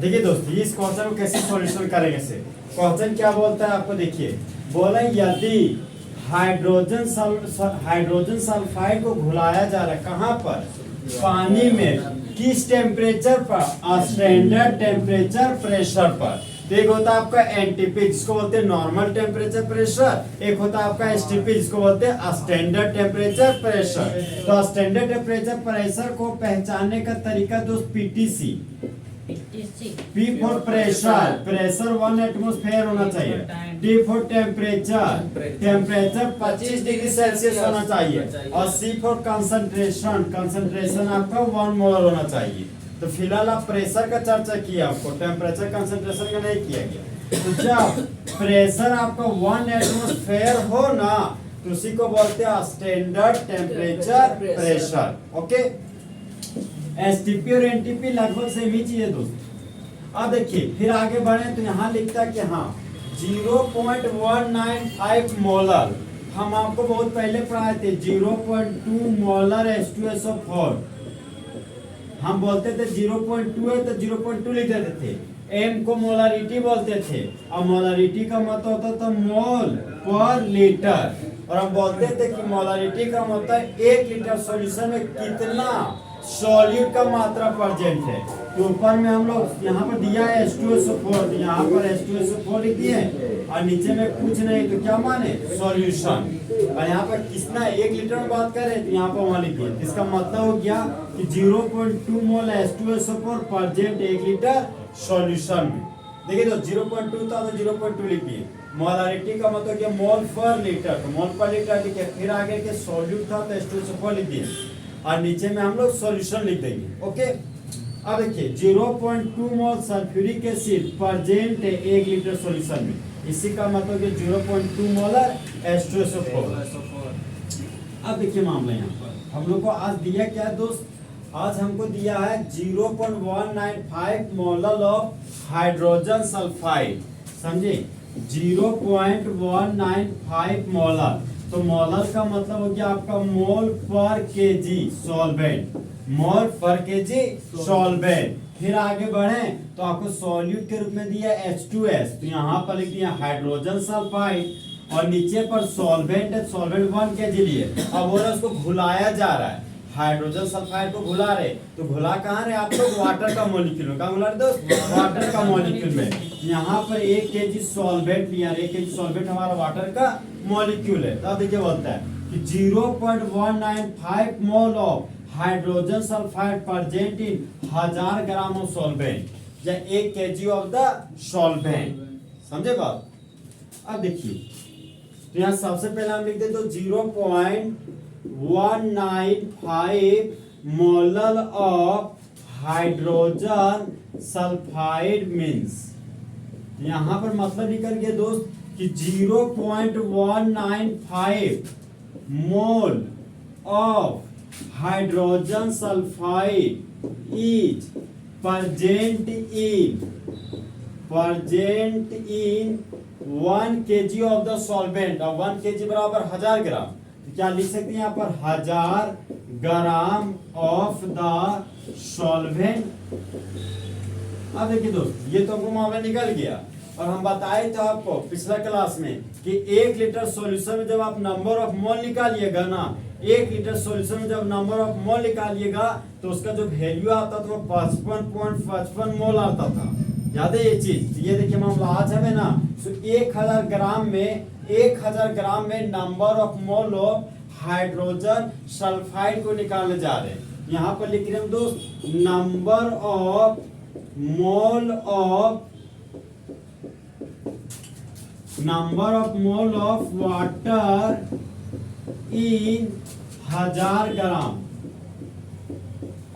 देखिए दोस्तों इस क्वेश्चन को कैसे सॉल्यूशन करेंगे से क्वेश्चन क्या बोलता है आपको देखिए बोला यदि हाइड्रोजन सल्फाइड को घुलाया जा रहा है कहाँ पर पानी में किस टेम्परेचर पर स्टैंडर्ड टेम्परेचर प्रेशर पर। तो एक होता है आपका एनटीपी जिसको बोलते हैं नॉर्मल टेम्परेचर प्रेशर, एक होता है आपका एसटीपी जिसको बोलते हैं स्टैंडर्ड टेम्परेचर प्रेशर। तो स्टैंडर्ड टेम्परेचर प्रेशर को पहचानने का तरीका दोस्त PTC, P for pressure, pressure 1 atmosphere होना चाहिए। T for temperature, temperature 25 degree Celsius होना चाहिए। और C फॉर कंसंट्रेशन, कंसंट्रेशन आपका 1 मोलर होना चाहिए। तो फिलहाल आप प्रेशर का चर्चा किया, आपको टेम्परेचर कंसंट्रेशन का नहीं किया गया। तो जब प्रेशर आपका 1 एटमॉस्फेयर हो ना तो उसी को बोलते हैं standard temperature pressure. Okay, STP और एनटीपी लगभग सेम ही चीज है दोस्त। अब देखिए फिर आगे बढ़े तो यहाँ लिखता है कि हाँ 0.195 मोलर, हम आपको बहुत पहले पढ़ाए थे 0.2 मोलर H2SO4। हम बोलते थे 0.2 है तो 0.2 लिख देते थे। M को मोलरिटी बोलते थे और मोलरिटी का मतलब होता था मोल पर लीटर। और हम बोलते थे कि मोलरिटी का मतलब 1 लीटर सॉल्यूशन में कितना सॉल्यूट का मात्रा प्रेजेंट है। तो ऊपर में हम लोग यहाँ पर दिया है H2SO4, तो यहाँ पर H2SO4 लिख दिए और नीचे में कुछ नहीं तो क्या माने सॉल्यूशन। और यहाँ पर कितना 1 लीटर में बात करें तो यहाँ पर वहाँ लिखिए। इसका मतलब हो गया कि 0.2 मोल H2SO4 प्रेजेंट 1 लीटर सॉल्यूशन में। देखिए तो 0.2 था तो 0.2 लिखिए। मोलरिटी का मतलब क्या मोल पर लीटर, तो मोल पर लीटर लिखिए। फिर आगे के सॉल्यूट था तो H2SO4 लिख दिए और नीचे में हम लोग सॉल्यूशन लिख देंगे। ओके, अब देखिए 0.2 मोल सल्फ्यूरिक एसिड प्रेजेंट है 1 लीटर सॉल्यूशन में। इसी का मतलब कि 0.2 मोलर H2SO4। अब देखिए मामला यहाँ पर हम लोग को आज दिया क्या दोस्त, आज हमको दिया है 0.195 मोलर ऑफ हाइड्रोजन सल्फाइड। समझे, 0.195 मोलर। तो मोलर का मतलब हो गया आपका मोल पर केजी सॉल्वेंट, मोल पर केजी सॉल्वेंट। फिर आगे बढ़े तो आपको सॉल्यूट के रूप में दिया H2S, तो यहाँ पर लिख दिया हाइड्रोजन सल्फाइड और नीचे पर सॉल्वेंट है, सॉल्वेंट 1 केजी लिए। अब वो उसको घुलाया जा रहा है, हाइड्रोजन सल्फाइड को घुला रहे। तो घुला कहाँ रहे आप लोग, वाटर का मॉलिक्यूल में। कहाँ घुला रहे दोस्त, वाटर का मॉलिक्यूल में। यहाँ पर 1 केजी सॉल्वेंट लिया, 1 केजी सॉल्वेंट हमारा वाटर का मॉलिक्यूल है। तो देखिए बोलता है कि 0.195 मोल of hydrogen sulphide present in 1000 gram of solvent या 1 केजी ऑफ द सॉल्वेंट। समझे बात। अब देखिए तो यहाँ सबसे पहले हम लिख देते 0.195 molar of hydrogen sulphide means, यहाँ पर मतलब निकल गया दोस्त कि 0.195 मोल of hydrogen sulphide is present in 1 KG of the solvent. और 1 केजी बराबर 1000 ग्राम। तो क्या लिख सकते हैं यहाँ पर 1000 ग्राम ऑफ द सॉल्वेंट। अब देखिए दोस्त ये तो हमको मामला निकल गया। और हम बताए थे आपको पिछला क्लास में कि 1 लीटर सॉल्यूशन में जब आप नंबर ऑफ मोल निकालिएगा ना, 1 लीटर सॉल्यूशन में जब नंबर ऑफ मोल निकालिएगा तो उसका जो वैल्यू आता था वो 55.55 मोल आता था। याद है ये चीज। ये देखिए मामला आज हमें ना 1000 ग्राम में number of mole of hydrogen sulphide को निकालने जा रहे हैं। यहाँ पर लिख रहे हैं दोस्त number of mole of water in 1000 gram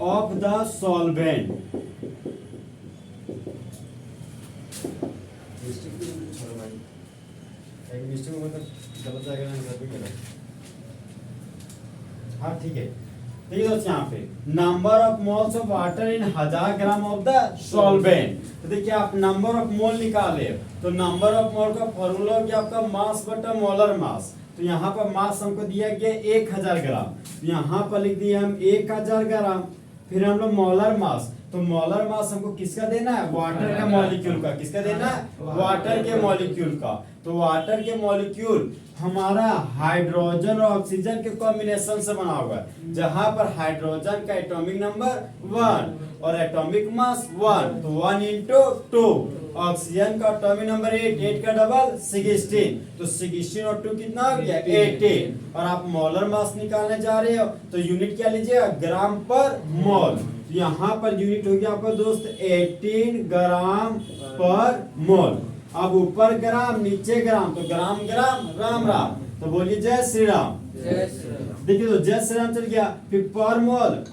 of the solvent. हाँ ठीक है, देखिए दोस्त यहाँ पे number of moles of water in 1000 gram of the solvent. तो देखिए आप नंबर ऑफ मोल निकाले तो नंबर ऑफ मोल का फॉर्मूला हो गया आपका मास बटा मोलर मास। तो यहाँ पर मास हमको दिया गया 1000 ग्राम, तो यहाँ पर लिख दिया हम 1000 ग्राम। फिर हम लोग मोलर मास तो मोलर मास हमको किसका देना है, वाटर का मॉलिक्यूल का। किसका देना है, वाटर के मॉलिक्यूल का। तो वाटर के मॉलिक्यूल हमारा हाइड्रोजन और ऑक्सीजन के कॉम्बिनेशन से बना हुआ है, जहां पर हाइड्रोजन का एटॉमिक नंबर 1 और एटॉमिक मास 1, तो 1 into 2। ऑक्सीजन का एटॉमिक नंबर 8, 8 का डबल 16, तो 16 और 2 कितना हो गया, 18। और आप मोलर मास निकालने जा रहे हो तो यूनिट क्या लीजिएगा, ग्राम पर मोल। तो यहाँ पर यूनिट हो गया आपका दोस्त 18 ग्राम पर मोल। अब ऊपर ग्राम नीचे ग्राम, तो ग्राम ग्राम राम राम, तो बोलिए जय श्री राम। देखिए तो जय श्री राम चल गया। फिर पर मोल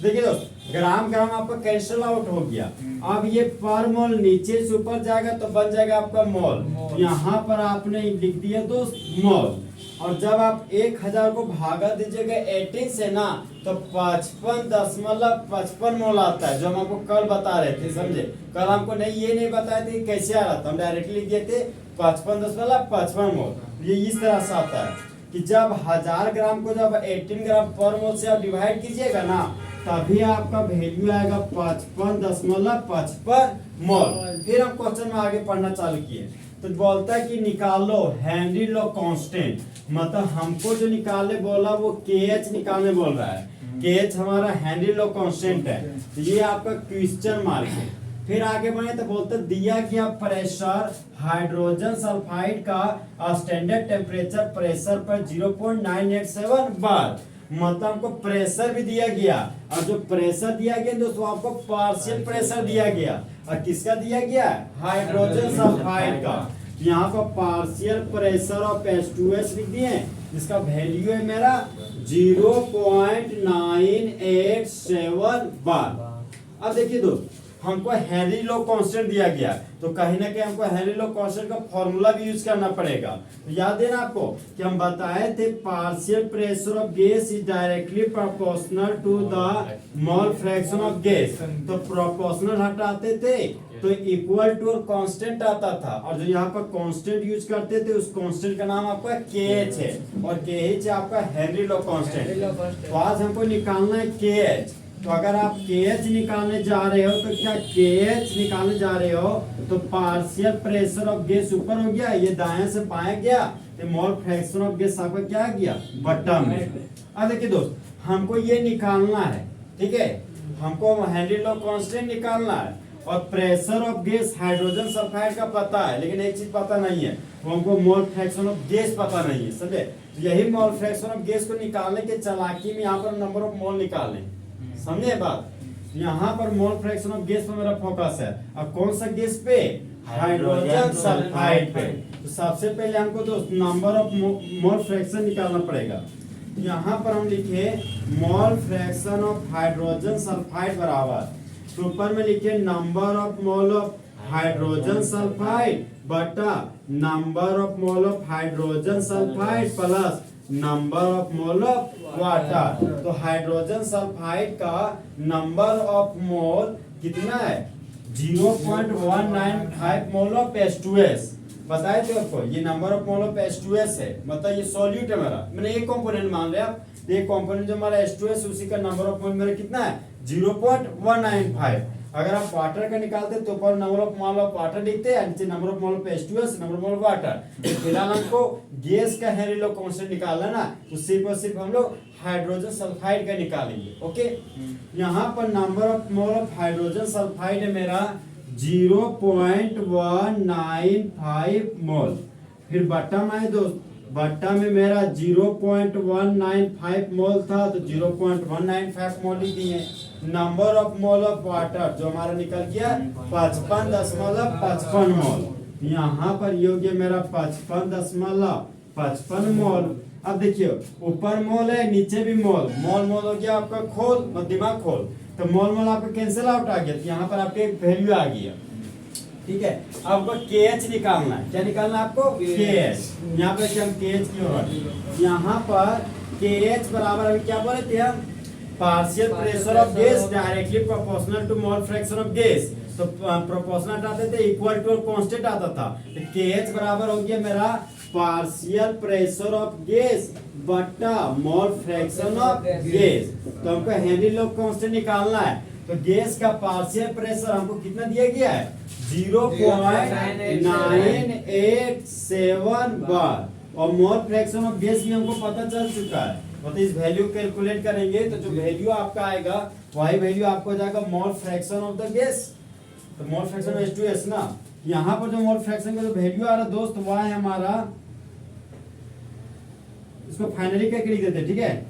देखिए दोस्त, ग्राम ग्राम आपका कैंसिल आउट हो गया। अब ये पर मोल नीचे से ऊपर जाएगा तो बन जाएगा आपका मोल। यहाँ पर आपने लिख दिया दोस्त मोल। और जब आप 1000 को भागा दीजिएगा 18 से ना, तो 55.55 मोल आता है, जो हम आपको कल बता रहे थे, समझे। कल हमको ये नहीं बताए थे कैसे आ रहा था, हम डायरेक्टली लिख दिए थे 55.55 मोल। ये इस तरह से आता है कि जब 1000 ग्राम को जब 18 ग्राम पर मोल से आप डिवाइड कीजिएगा ना, तभी आपका वैल्यू आएगा 55.55 मोल। फिर हम क्वेश्चन में आगे पढ़ना चालू किए, तो बोलता है कि निकालो हेनरी लॉ कांस्टेंट। मतलब हमको जो निकालने बोला वो KH निकालने बोल रहा है। KH हमारा हेनरी लॉ कांस्टेंट है, तो ये आपका क्वेश्चन मार्क है। फिर आगे बढ़े तो बोलते दिया गया प्रेशर हाइड्रोजन सल्फाइड का स्टैंडर्ड टेम्परेचर प्रेशर पर 0.987 बार। मतलब हमको प्रेशर भी दिया गया, और जो प्रेशर दिया गया दोस्तों आपको पार्शियल प्रेशर दिया गया। और किसका दिया गया, हाइड्रोजन सल्फाइड का। यहाँ पर पार्शियल प्रेशर ऑफ H2S लिख दिए, जिसका वैल्यू है मेरा 0.987 बार। अब देखिए दोस्त, हमको हेनरी लॉ कांस्टेंट दिया गया, तो कहीं ना कहीं हमको हेनरी लॉ कांस्टेंट का फॉर्मूला भी यूज करना पड़ेगा। तो याद है ना आपको कि हम बताए थे partial pressure of gas is directly proportional to the mole fraction of gas. तो प्रोपोर्शनल हटाते थे तो इक्वल टू और कांस्टेंट आता था, और जो यहाँ पर कांस्टेंट यूज करते थे उस कांस्टेंट का नाम आपका KH है, और KH है आपका हेनरी लॉ कांस्टेंट। तो आज हमको निकालना है KH। तो अगर आप KH निकालने जा रहे हो तो क्या KH निकालने जा रहे हो, तो पार्शियल प्रेशर ऑफ गैस ऊपर हो गया, ये दाएं से बाएं गया, तो मोल फ्रैक्शन ऑफ गैस आपका क्या गया, बटन में। अब देखिए दोस्त, हमको ये निकालना है, ठीक है, हमको हेनरी लॉ कांस्टेंट निकालना है, और pressure of gas hydrogen sulphide का पता है, लेकिन एक चीज पता नहीं है, वो हमको मोल फ्रैक्शन ऑफ गैस पता नहीं है, समझे। तो यही मोल फ्रैक्शन ऑफ गैस को निकालने के चालाकी में यहाँ पर नंबर ऑफ मोल निकालें, समझे बात। यहाँ पर मोल फ्रैक्शन ऑफ गैस पे मेरा फोकस है। अब कौन सा गैस पे, हाइड्रोजन सल्फाइड पे। तो सबसे पहले हमको दोस्त नंबर ऑफ मोल फ्रैक्शन निकालना पड़ेगा। यहाँ पर हम लिखे mole fraction of hydrogen sulphide बराबर, तो ऊपर में लिखे number of mole of hydrogen sulphide बटा number of mole of hydrogen sulphide plus number of mole of water. तो हाइड्रोजन सल्फाइड का नंबर ऑफ मोल कितना है, 0.195 मोल ऑफ H2S। बताए थे आपको, ये number of mole of H2S है, मतलब ये सॉल्यूट है मेरा, मैंने एक कंपोनेंट मान लिया। ये कंपोनेंट जो हमारा H2S उसी का नंबर ऑफ मोल मेरा कितना है, 0.195। अगर आप वाटर का निकालते तो ऊपर number of mole of water लिखते हैं, नीचे number of mole of H2S, number of mole of water. फिलहाल हमको गैस का हेनरी लॉ कांस्टेंट निकालना ना, तो सिर्फ और सिर्फ हम लोग हाइड्रोजन सल्फाइड का निकालेंगे। ओके, यहाँ पर number of mole of hydrogen sulphide है मेरा 0.195 मोल। फिर बट्टा में है दोस्त, बट्टा में मेरा 0.195 मोल था, तो 0.195 मोल ही दिए। Number of mole of water जो हमारा निकल गया 55.55 मोल। यहाँ पर योग्य मेरा 55.55 मोल। अब देखिए ऊपर मोल है, नीचे भी मोल, मोल मोल हो गया आपका खोल, दिमाग खोल, तो मोल मोल आपका कैंसिल आउट आ गया, तो यहाँ पर आपके वैल्यू आ गया। ठीक है, आपको KH निकालना है। क्या निकालना है आपको, KH। यहाँ पर हम KH की ओर, यहाँ पर KH बराबर अभी क्या बोले थे हम, partial pressure of gas directly proportional to mole fraction of gas. तो प्रोपोर्शनल हटाते थे, इक्वल टू और कांस्टेंट आता था। तो KH बराबर हो गया मेरा पार्शियल प्रेशर ऑफ गैस बटा मोल फ्रैक्शन ऑफ गैस। तो हमको हेनरी लॉ कांस्टेंट निकालना है। तो गैस का पार्शियल प्रेशर हमको कितना दिया गया है 0.987 बार, और मोल फ्रैक्शन ऑफ गैस भी हमको पता चल चुका है। तो इस वैल्यू कैलकुलेट करेंगे तो जो वैल्यू आपका आएगा वही वैल्यू आपको हो जाएगा मोल फ्रैक्शन ऑफ द गैस। तो मोल फ्रैक्शन ऑफ H2S ना, यहाँ पर जो मोल फ्रैक्शन का जो वैल्यू आ रहा है दोस्त वह है हमारा, इसको फाइनली क्या लिख देते हैं, ठीक है।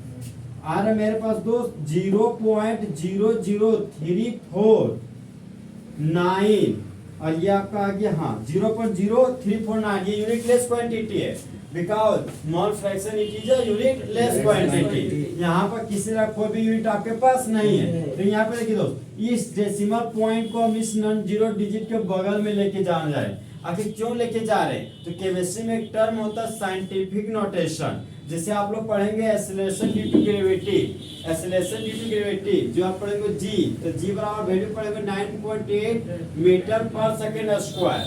आ रहा है मेरे पास दोस्त 0.00349, और ये आपका आ गया हाँ 0.0349। ये यूनिट लेस क्वांटिटी है, because mole fraction it is a unit less quantity. यहाँ पर किसी का कोई भी यूनिट आपके पास नहीं है। तो यहाँ पे देखिए दोस्त, इस डेसिमल पॉइंट को हम इस नॉन जीरो डिजिट के बगल में लेके जाना जाए। आखिर क्यों लेके जा रहे हैं, तो केमिस्ट्री में एक टर्म होता है साइंटिफिक नोटेशन, जिसे आप लोग पढ़ेंगे acceleration due to gravity. Acceleration due to gravity जो आप पढ़ेंगे जी, तो जी बराबर वैल्यू पढ़ेंगे 9.8 मीटर पर सेकेंड स्क्वायर,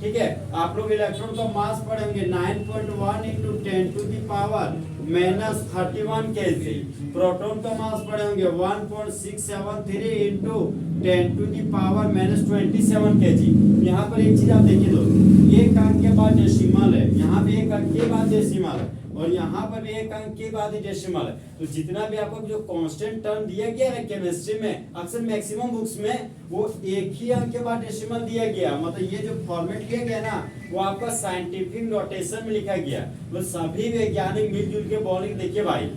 ठीक है। आप लोग इलेक्ट्रॉन का मास पढ़ेंगे 9.1 into 10 to the power -31 KG. Proton का मास पढ़ेंगे 1.673 into 10 to the power -27 KG. यहाँ पर एक चीज आप देखिए दोस्तों, एक अंक के बाद डेसिमल है, यहाँ पे एक अंक के बाद डेसिमल है, और यहाँ पर भी एक अंक के बाद डेसिमल है। तो जितना भी आपको जो कांस्टेंट टर्म दिया गया है केमिस्ट्री में, अक्सर मैक्सिमम बुक्स में वो एक ही अंक के बाद डेसिमल दिया गया। मतलब ये जो फॉर्मेट किया गया ना वो आपका साइंटिफिक नोटेशन में लिखा गया। वो सभी वैज्ञानिक मिलजुल के बोलेंगे देखिए भाई,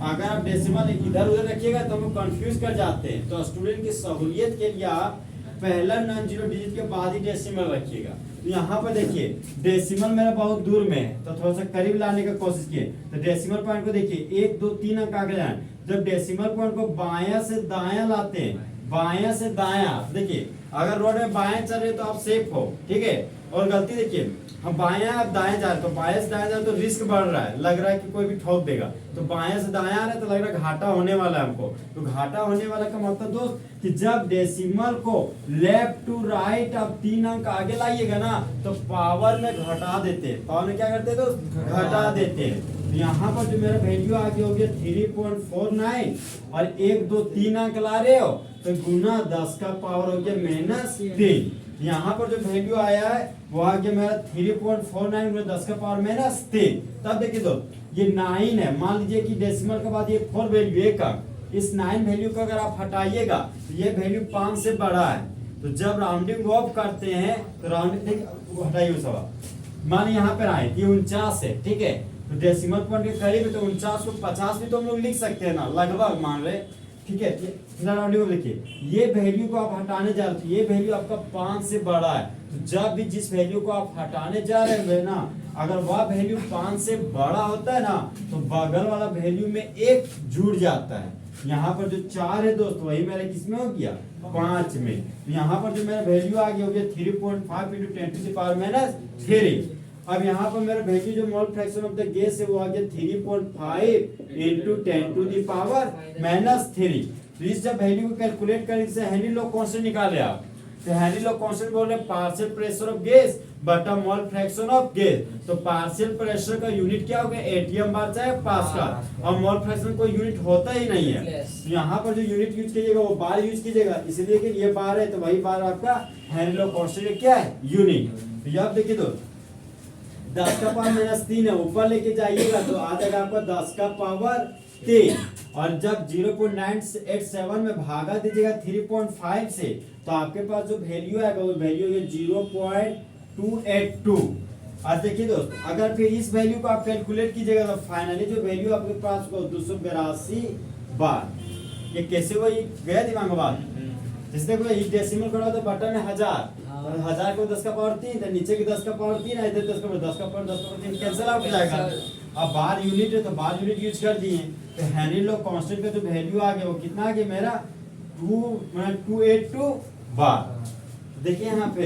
अगर आप डेसिमल इधर उधर रखिएगा तो हम कंफ्यूज कर जाते हैं। तो स्टूडेंट की सहूलियत के लिए आप पहला नॉन जीरो डिजिट के बाद ही डेसिमल रखिएगा। तो यहाँ पर देखिए डेसिमल मेरा बहुत दूर में है, तो थोड़ा सा करीब लाने का कोशिश किए। तो डेसिमल पॉइंट को देखिए 1 2 3 अंक आगे जाए। जब डेसिमल पॉइंट को बायां से दायां लाते हैं, बायां से दायां, देखिए अगर रोड में बायां चल रहे तो आप सेफ हो, ठीक है। और गलती देखिए, हम बायां अब दाएं जा रहे, तो बायां से दाएं जा रहे तो रिस्क बढ़ रहा है, लग रहा है कि कोई भी ठोक देगा। तो बायां से दायां आ रहा है तो लग रहा है घाटा होने वाला है हमको। तो घाटा होने वाला का मतलब दोस्त कि जब डेसिमल को लेफ्ट टू राइट आप 3 अंक आगे लाइएगा ना तो पावर में घटा देते हैं। पावर में क्या करते हैं दोस्त, घटा देते हैं। तो यहाँ पर जो मेरा वैल्यू आगे हो गया 3.49, और 1 2 3 अंक ला रहे हो तो गुना 10 का पावर हो गया -3। यहाँ पर जो वैल्यू आया है वो आ गया मेरा 3.49 गुना 10 का पावर -3। तब देखिए दोस्त ये 9 है, मान लीजिए कि डेसिमल के बाद ये 4 वैल्यू एक अंक, इस 9 वैल्यू को अगर आप हटाइएगा तो ये वैल्यू 5 से बड़ा है। तो जब राउंडिंग ऑफ करते हैं तो राउंडिंग हटाइए सब, मान यहाँ पर आए ये 49 है, ठीक है। तो डेसिमल पॉइंट के करीब है तो 49 को 50 भी तो हम लोग लिख सकते हैं ना, लगभग मान रहे, ठीक है। राउंडिंग लिखिए, ये वैल्यू को आप हटाने जा रहे थे, ये वैल्यू आपका 5 से बड़ा है। तो जब भी जिस वैल्यू को आप हटाने जा रहे हैं ना, अगर वह वैल्यू 5 से बड़ा होता है ना तो बगल वाला वैल्यू में 1 जुड़ जाता है। यहाँ पर जो 4 है दोस्त वही मेरा किसमें हो गया 5 में। तो यहाँ पर जो मेरा वैल्यू आ गया हो गया 3.5 इंटू 10 टू द पावर -3। अब यहाँ पर मेरा वैल्यू जो मोल फ्रैक्शन ऑफ द गैस है वो आ गया 3.5 इंटू 10 टू द पावर -3। तो इस जब वैल्यू को कैलकुलेट करें इससे हेनरी लॉ कांस्टेंट निकाले आप। तो हेनरी लॉ कांस्टेंट बोल रहे हैं पार्शियल प्रेशर ऑफ गैस बटा मोल फ्रैक्शन ऑफ गैस। तो पार्शियल प्रेशर का यूनिट क्या हो गया एटीएम बार चाहे पास्कल, और मोल फ्रैक्शन कोई यूनिट होता ही नहीं है। तो यहाँ पर जो यूनिट यूज कीजिएगा वो बार यूज कीजिएगा, इसलिए कि ये बार है तो वही बार आपका हेनरी लॉ कांस्टेंट क्या है यूनिट। तो ये आप देखिए दोस्त 10 का पावर -3 है, ऊपर लेके जाइएगा तो आ जाएगा आपका 10 का पावर 3। और जब 0.987 में भागा दीजिएगा 3.5 से तो आपके पास जो वैल्यू आएगा वो वैल्यू है 0.282। और देखिए दोस्त अगर फिर इस वैल्यू को आप कैलकुलेट कीजिएगा तो फाइनली जो वैल्यू आपके पास होगा 282 बार। ये कैसे हुआ, ये गया दिमाग में बात। जैसे देखो ये डेसिमल करो तो बटन है 1000, और 1000 को 10 का पावर 3, तो नीचे की 10 का पावर 3 है, इधर 10 का पावर 3 कैंसिल आउट हो जाएगा। अब बार यूनिट है तो बार यूनिट यूज कर दिए। तो हेनरी लॉ कांस्टेंट का जो वैल्यू आ गया वो कितना आ गया मेरा 282 बार। देखिए यहाँ पे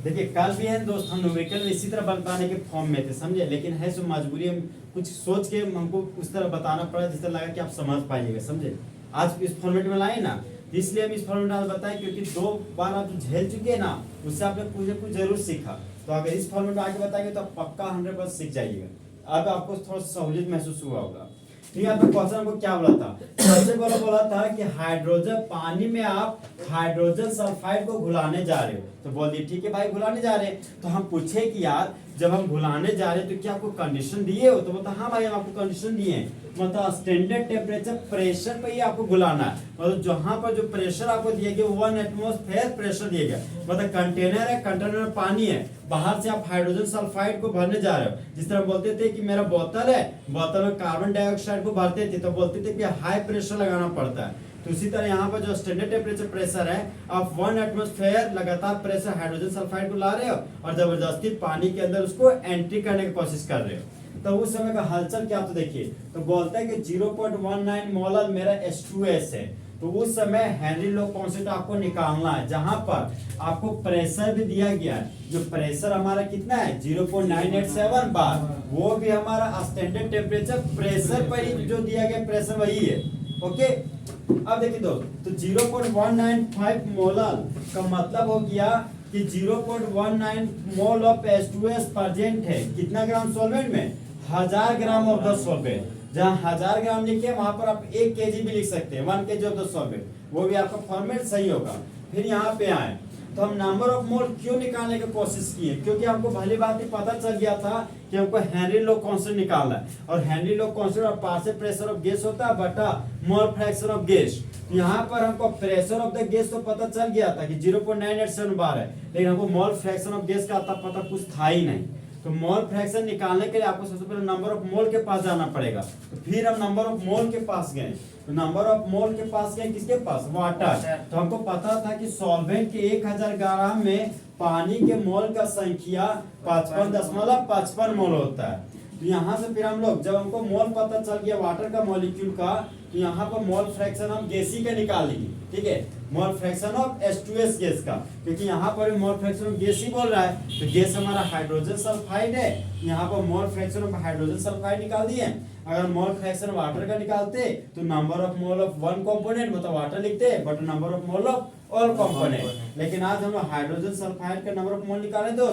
देखिए कल भी है दोस्त हम न्यूमेरिकल में इसी तरह बन पाने के फॉर्म में थे समझे, लेकिन है सो मजबूरी हम कुछ सोच के हमको उस तरह बताना पड़ा जिस तरह लगा कि आप समझ पाइएगा समझे। आज इस फॉर्मेट में लाए ना इसलिए हम इस फॉर्मेट में बताएं क्योंकि 2 बार आप झेल चुके हैं ना उससे आपने कुछ जरूर सीखा। तो अगर इस फॉर्मेट में आगे बताएंगे तो आप पक्का 100% सीख जाइएगा। अब आपको थोड़ा सहूलियत महसूस हुआ होगा। ठीक है, आपका क्वेश्चन हमको क्या बोला था? सबसे पहले बोला था कि हाइड्रोजन पानी में आप हाइड्रोजन सल्फाइड को घुलाने जा रहे हो, तो बोल दिए ठीक है भाई घुलाने जा रहे हैं। तो हम पूछे कि यार जब हम घुलाने जा रहे हैं तो क्या आपको कंडीशन दिए हो? तो बोलता हाँ भाई हम आपको कंडीशन दिए हैं, मतलब स्टैंडर्ड टेम्परेचर प्रेशर पे ही आपको घुलाना है। मतलब जहां पर जो प्रेशर आपको दिया गया 1 एटमॉस्फेयर प्रेशर दिया गया, मतलब कंटेनर है, कंटेनर में पानी है, बाहर से आप हाइड्रोजन सल्फाइड को भरने जा रहे हो। जिस तरह बोलते थे कि मेरा बोतल है, बोतल में कार्बन डाइऑक्साइड को भरते थे तो बोलते थे कि हाई प्रेशर लगाना पड़ता है। तो इसी तरह यहाँ पर जो स्टैंडर्ड टेम्परेचर प्रेशर है, आप 1 एटमॉस्फेयर लगातार प्रेशर हाइड्रोजन सल्फाइड को ला रहे हो और जबरदस्ती पानी के अंदर उसको एंट्री करने की कोशिश कर रहे हो। तो उस समय का हलचल क्या, तो देखिए तो बोलता है कि 0.19 मोलर मेरा H2S है। तो उस समय हेनरी लो कांस्टेंट आपको निकालना है, जहां पर आपको प्रेशर भी दिया गया है। जो प्रेशर हमारा कितना है 0.987 बार, वो भी हमारा स्टैंडर्ड टेम्परेचर प्रेशर पर ही जो दिया गया प्रेशर वही है। ओके, अब देखिए दोस्त, तो 0.195 मोलर का मतलब हो गया कि 0.19 मोल ऑफ H2S प्रेजेंट है कितना ग्राम सॉल्वेंट में, 1000 ग्राम ऑफ द सॉल्वेंट। जहां 1000 ग्राम लिखे वहां पर आप 1 kg भी लिख सकते हैं, 1 kg ऑफ द सॉल्वेंट, वो भी आपका फॉर्मेट सही होगा। फिर यहाँ पे आए तो हम नंबर ऑफ मोल क्यों निकालने की कोशिश किए, क्योंकि हमको भली बात ही पता चल गया था कि हमको हेनरी लो कांस्टेंट निकालना है। और हेनरी लो कांस्टेंट और पार्शियल प्रेशर ऑफ गैस होता है बटा मोल फ्रैक्शन ऑफ गैस। यहाँ पर हमको प्रेशर ऑफ द गैस तो पता चल गया था कि 0.987 बार है, लेकिन हमको मोल फ्रैक्शन ऑफ गैस का आता पता कुछ था ही नहीं। तो मोल फ्रैक्शन निकालने के लिए आपको सबसे पहले नंबर ऑफ मोल के पास जाना पड़ेगा। तो फिर हम नंबर ऑफ मोल के पास गए, तो नंबर ऑफ मोल के पास गए किसके पास, वाटर। तो हमको पता था कि सॉल्वेंट के 1000 ग्राम में पानी के मोल का संख्या 55.55 मोल होता है। तो यहाँ से फिर हम लोग जब हमको मोल पता चल गया वाटर का मॉलिक्यूल का, तो यहाँ पर मोल फ्रैक्शन हम गैसी का निकालेंगे। ठीक है, मोल फ्रैक्शन ऑफ H2S गैस का, क्योंकि यहाँ पर मोल फ्रैक्शन ऑफ गैस ही बोल रहा है। तो गैस हमारा हाइड्रोजन सल्फाइड है, यहाँ पर मोल फ्रैक्शन ऑफ हाइड्रोजन सल्फाइड निकाल दिए। अगर मोल फ्रैक्शन वाटर का निकालते तो number of mole of one component मतलब वाटर लिखते, but number of mole of all component. लेकिन आज हम लोग हाइड्रोजन सल्फाइड का नंबर ऑफ मोल निकाले तो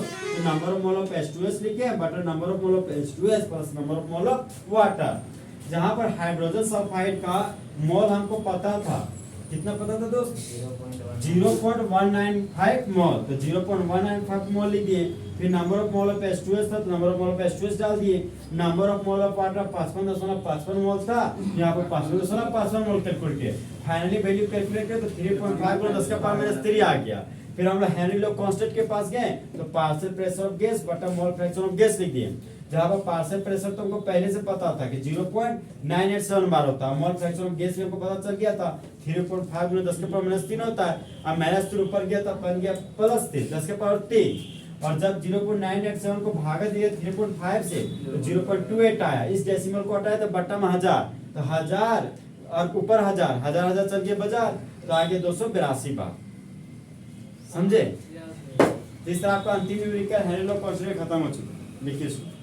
number of mole of H2S लिखे, but number of mole of H2S plus number of mole of water. जहां पर हाइड्रोजन सल्फाइड का मोल हमको पता था, कितना पता था दोस्त, 0.195 मोल। तो 0.195 मोल लिख दिए। फिर number of mole of H2S था, तो number of mole of H2S डाल दिए। Number of mole of water 55.55 मोल था, यहाँ पर 55.55 मोल कैलकुलेट किए। फाइनली वैल्यू कैलकुलेट किया तो 3.5 गुना 10 का पावर -3 आ गया। फिर हम लोग हेनरी लो कांस्टेंट के पास गए, तो पार्शियल प्रेशर ऑफ गैस बटा मोल फ्रैक्शन ऑफ गैस लिख दिए। जहां पर पार्शियल प्रेशर तो हमको पहले से पता था कि 0.987 बार होता है, मोल फ्रैक्शन ऑफ गैस भी हमको पता चल गया था 3.5 गुना 10 के पावर -3 होता है। अब -3 ऊपर गया तो बन गया +3 10 के पावर 3, और जब 0.987 को भागा दिया 3.5 से तो 0.28 आया। इस डेसिमल को हटाया तो बट्टा में 1000, तो 1000 और ऊपर 1000 1000 चल गया बाजार, तो आगे 282 बार। समझे? इस तरह आपका अंतिम न्यूमेरिकल हेनरी लो कांस्टेंट खत्म हो चुका। लिखिए।